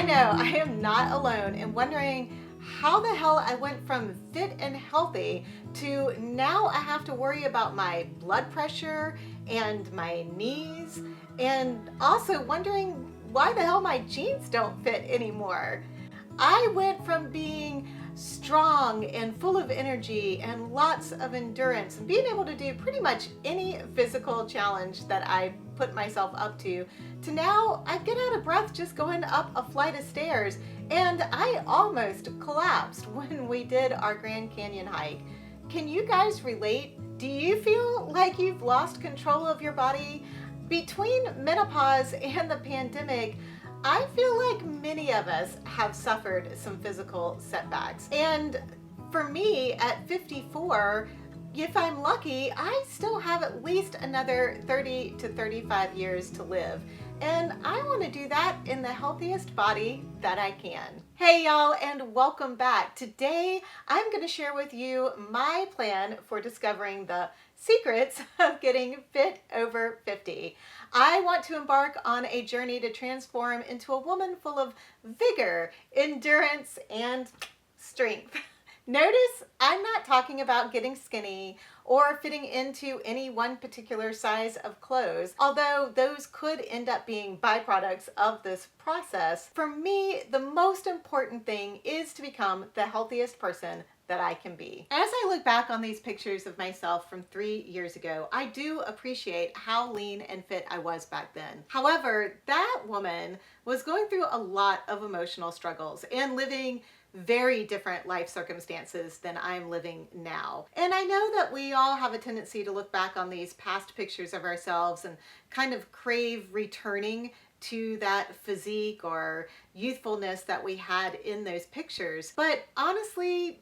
I know I am not alone in wondering how the hell I went from fit and healthy to now I have to worry about my blood pressure and my knees, and also wondering why the hell my jeans don't fit anymore. I went from being strong and full of energy and lots of endurance and being able to do pretty much any physical challenge that I put myself up to now I get out of breath just going up a flight of stairs, and I almost collapsed when we did our Grand Canyon hike. Can you guys relate? Do you feel like you've lost control of your body? Between menopause and the pandemic, I feel like many of us have suffered some physical setbacks. And for me, at 54, if I'm lucky, I still have at least another 30 to 35 years to live. And I want to do that in the healthiest body that I can. Hey y'all, and welcome back. Today, I'm going to share with you my plan for discovering the secrets of getting fit over 50. I want to embark on a journey to transform into a woman full of vigor, endurance, and strength. Notice I'm not talking about getting skinny or fitting into any one particular size of clothes, although those could end up being byproducts of this process. For me, the most important thing is to become the healthiest person that I can be. As I look back on these pictures of myself from 3 years ago, I do appreciate how lean and fit I was back then. However, that woman was going through a lot of emotional struggles and living very different life circumstances than I'm living now. And I know that we all have a tendency to look back on these past pictures of ourselves and kind of crave returning to that physique or youthfulness that we had in those pictures. But honestly,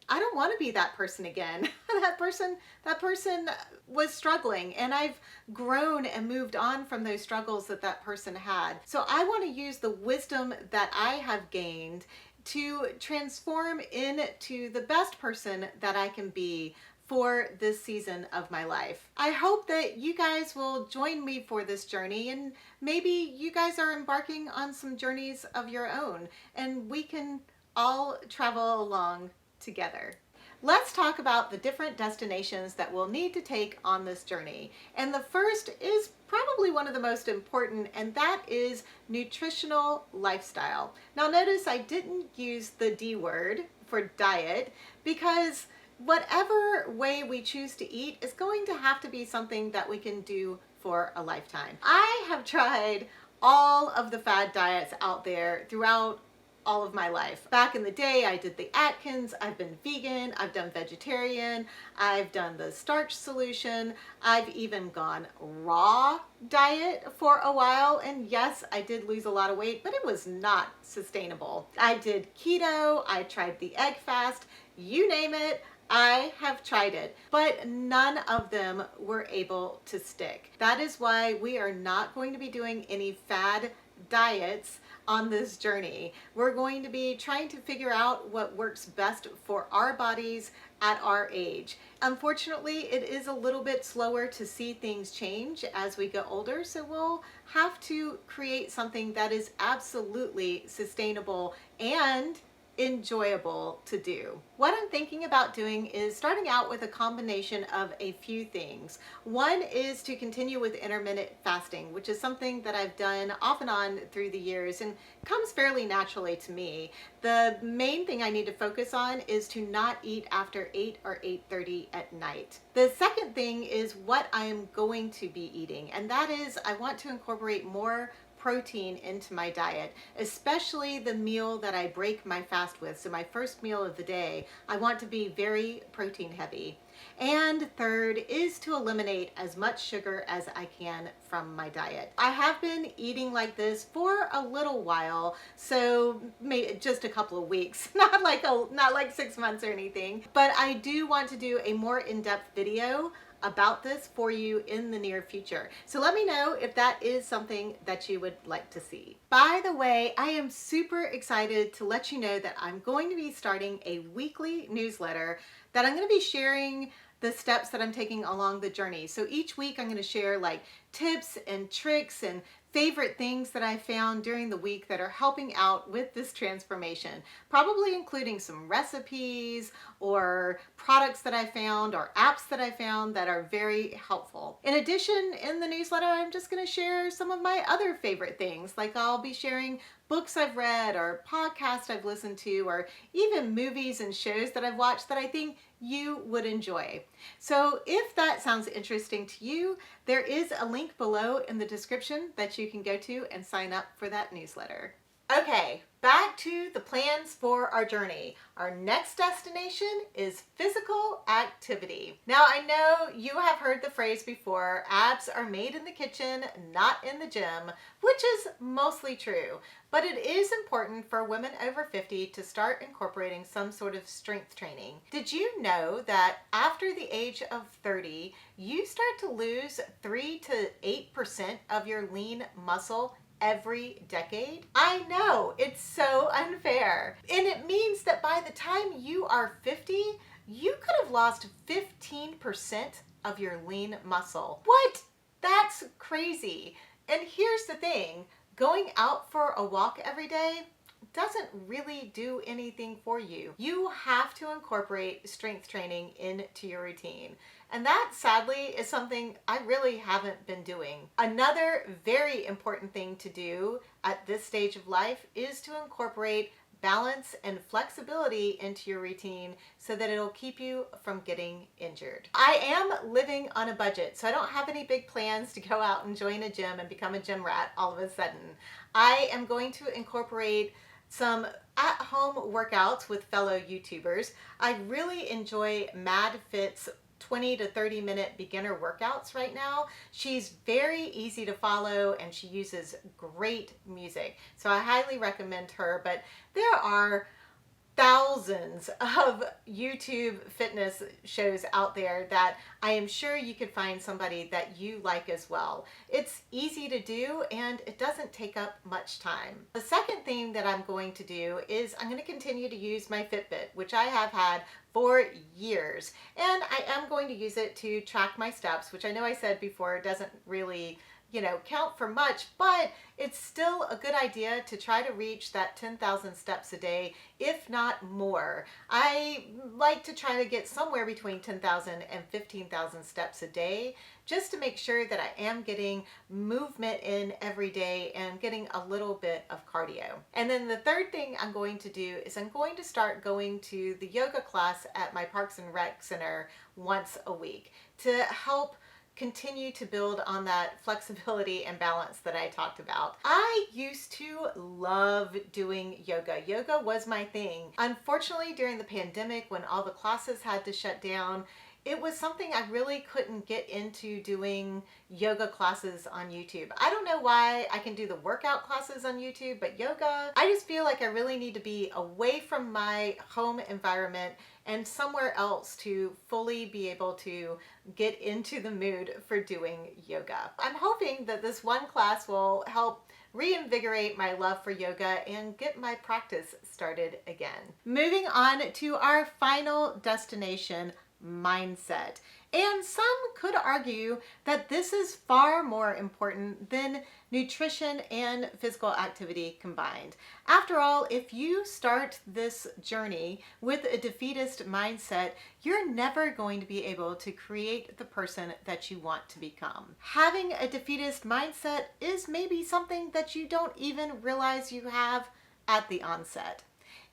I don't want to be that person again. That person was struggling, and I've grown and moved on from those struggles that person had. So I want to use the wisdom that I have gained to transform into the best person that I can be for this season of my life. I hope that you guys will join me for this journey, and maybe you guys are embarking on some journeys of your own, and we can all travel along together. Let's talk about the different destinations that we'll need to take on this journey. And the first is probably one of the most important, and that is nutritional lifestyle. Now notice I didn't use the D word for diet, because whatever way we choose to eat is going to have to be something that we can do for a lifetime. I have tried all of the fad diets out there throughout all of my life. Back in the day, I did the Atkins, I've been vegan, I've done vegetarian, I've done the starch solution, I've even gone raw diet for a while, and yes, I did lose a lot of weight, but it was not sustainable. I did keto, I tried the egg fast, you name it, I have tried it, but none of them were able to stick. That is why we are not going to be doing any fad diets on this journey. We're going to be trying to figure out what works best for our bodies at our age. Unfortunately, it is a little bit slower to see things change as we get older, so we'll have to create something that is absolutely sustainable and enjoyable to do. What I'm thinking about doing is starting out with a combination of a few things. One is to continue with intermittent fasting, which is something that I've done off and on through the years and comes fairly naturally to me. The main thing I need to focus on is to not eat after 8 or 8:30 at night. The second thing is what I am going to be eating, and that is I want to incorporate more protein into my diet, especially the meal that I break my fast with. So my first meal of the day, I want to be very protein heavy. And third is to eliminate as much sugar as I can from my diet. I have been eating like this for a little while, so maybe just a couple of weeks, not like 6 months or anything. But I do want to do a more in-depth video about this for you in the near future. So let me know if that is something that you would like to see. By the way, I am super excited to let you know that I'm going to be starting a weekly newsletter that I'm going to be sharing the steps that I'm taking along the journey. So each week I'm going to share like tips and tricks and favorite things that I found during the week that are helping out with this transformation, probably including some recipes or products that I found or apps that I found that are very helpful. In addition, in the newsletter, I'm just going to share some of my other favorite things, like I'll be sharing books I've read or podcasts I've listened to, or even movies and shows that I've watched that I think you would enjoy. So if that sounds interesting to you, there is a link below in the description that you can go to and sign up for that newsletter. Okay, back to the plans for our journey. Our next destination is physical activity. Now, I know you have heard the phrase before, abs are made in the kitchen, not in the gym, which is mostly true. But it is important for women over 50 to start incorporating some sort of strength training. Did you know that after the age of 30, you start to lose 3 to 8% of your lean muscle every decade? I know, it's so unfair. And it means that by the time you are 50, you could have lost 15% of your lean muscle. What? That's crazy. And here's the thing, going out for a walk every day doesn't really do anything for you. You have to incorporate strength training into your routine. And that, sadly, is something I really haven't been doing. Another very important thing to do at this stage of life is to incorporate balance and flexibility into your routine so that it'll keep you from getting injured. I am living on a budget, so I don't have any big plans to go out and join a gym and become a gym rat all of a sudden. I am going to incorporate some at-home workouts with fellow YouTubers. I really enjoy MadFit's 20 to 30 minute beginner workouts right now. She's very easy to follow and she uses great music. So I highly recommend her, but there are thousands of YouTube fitness shows out there that I am sure you could find somebody that you like as well. It's easy to do and it doesn't take up much time. The second thing that I'm going to do is I'm going to continue to use my Fitbit, which I have had for years. And I am going to use it to track my steps, which I know I said before doesn't really count for much, but it's still a good idea to try to reach that 10,000 steps a day, if not more. I like to try to get somewhere between 10,000 and 15,000 steps a day, just to make sure that I am getting movement in every day and getting a little bit of cardio. And then the third thing I'm going to do is I'm going to start going to the yoga class at my Parks and Rec Center once a week to help continue to build on that flexibility and balance that I talked about. I used to love doing yoga. Yoga was my thing. Unfortunately, during the pandemic, when all the classes had to shut down, it was something I really couldn't get into, doing yoga classes on YouTube. I don't know why I can do the workout classes on YouTube, but yoga, I just feel like I really need to be away from my home environment and somewhere else to fully be able to get into the mood for doing yoga. I'm hoping that this one class will help reinvigorate my love for yoga and get my practice started again. Moving on to our final destination, mindset. And some could argue that this is far more important than nutrition and physical activity combined. After all, if you start this journey with a defeatist mindset, you're never going to be able to create the person that you want to become. Having a defeatist mindset is maybe something that you don't even realize you have at the onset.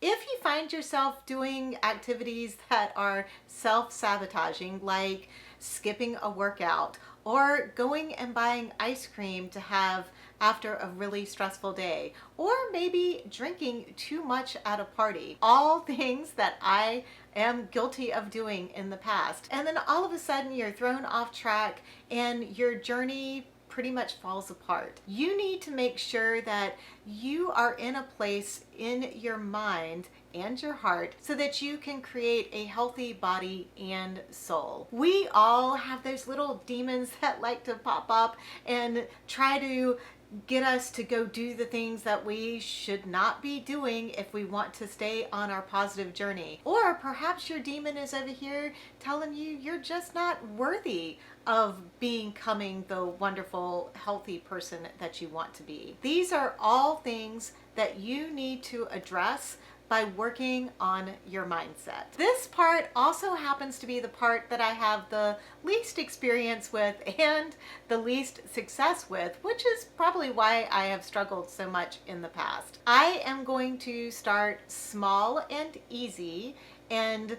If you find yourself doing activities that are self-sabotaging, like skipping a workout or going and buying ice cream to have after a really stressful day, or maybe drinking too much at a party, all things that I am guilty of doing in the past, and then all of a sudden you're thrown off track and your journey pretty much falls apart. You need to make sure that you are in a place in your mind and your heart so that you can create a healthy body and soul. We all have those little demons that like to pop up and try to get us to go do the things that we should not be doing if we want to stay on our positive journey. Or perhaps your demon is over here telling you you're just not worthy of becoming the wonderful, healthy person that you want to be. These are all things that you need to address by working on your mindset. This part also happens to be the part that I have the least experience with and the least success with, which is probably why I have struggled so much in the past. I am going to start small and easy and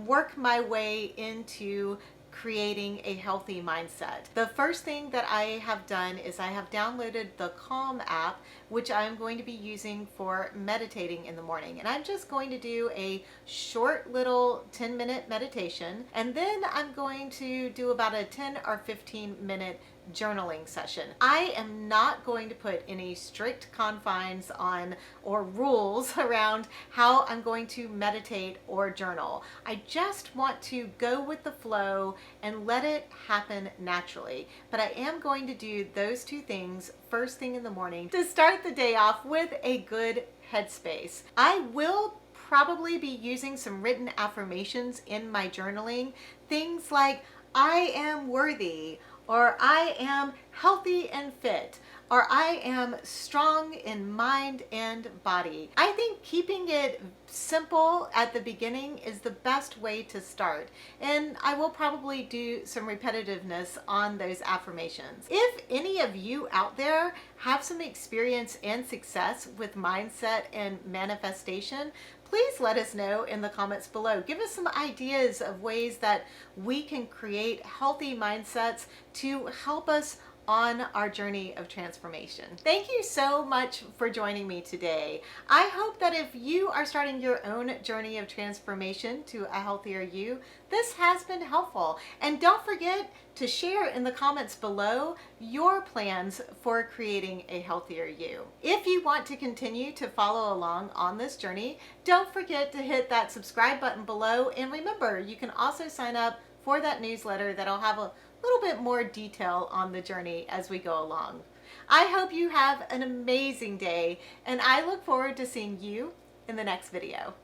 work my way into creating a healthy mindset. The first thing that I have done is I have downloaded the Calm app, which I'm going to be using for meditating in the morning. And I'm just going to do a short little 10-minute meditation, and then I'm going to do about a 10 or 15-minute journaling session. I am not going to put any strict confines on or rules around how I'm going to meditate or journal. I just want to go with the flow and let it happen naturally. But I am going to do those two things first thing in the morning to start the day off with a good headspace. I will probably be using some written affirmations in my journaling. Things like, I am worthy, or I am healthy and fit, or I am strong in mind and body. I think keeping it simple at the beginning is the best way to start. And I will probably do some repetitiveness on those affirmations. If any of you out there have some experience and success with mindset and manifestation, please let us know in the comments below. Give us some ideas of ways that we can create healthy mindsets to help us on our journey of transformation. Thank you so much for joining me today. I hope that if you are starting your own journey of transformation to a healthier you, this has been helpful. And don't forget to share in the comments below your plans for creating a healthier you. If you want to continue to follow along on this journey, don't forget to hit that subscribe button below. And remember, you can also sign up for that newsletter that'll have a little bit more detail on the journey as we go along. I hope you have an amazing day, and I look forward to seeing you in the next video.